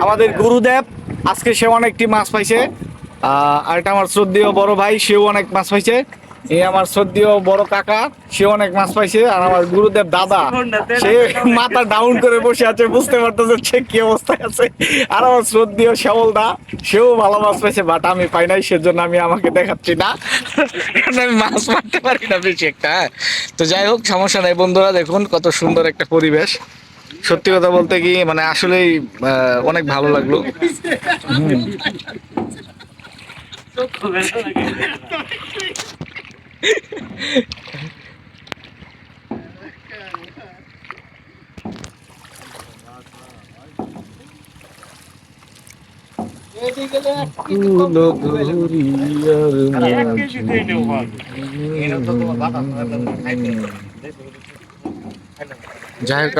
আমাদের গুরুদেব আজকে সে অনেকটি মাছ পাইছে। আর এটা আমার শ্রদ্ধেয় বড় ভাই, সেও অনেক মাছ পাইছে। এই আমার শ্রদ্ধেয় বড় কাকা, সে অনেক মাছ পাইছে। আর আমার গুরুদেব দাদা, সে মাথা ডাউন করে বসে আছে, বুঝতে পারতেছে সে কি অবস্থায় আছে। আর আমার শ্রদ্ধেয় শ্যামল দা, সেও ভালো মাছ পাইছে, বাট আমি পাই নাই, সেজন্য আমি আমাকে দেখাচ্ছি না, কারণ আমি মাছ মারতে পারি না বেশি একটা। হ্যাঁ, তো যাই হোক, সমস্যা নাই বন্ধুরা। দেখুন কত সুন্দর একটা পরিবেশ। সত্যি কথা বলতে কি মানে আসলেই অনেক ভালো লাগলো। যাই হোক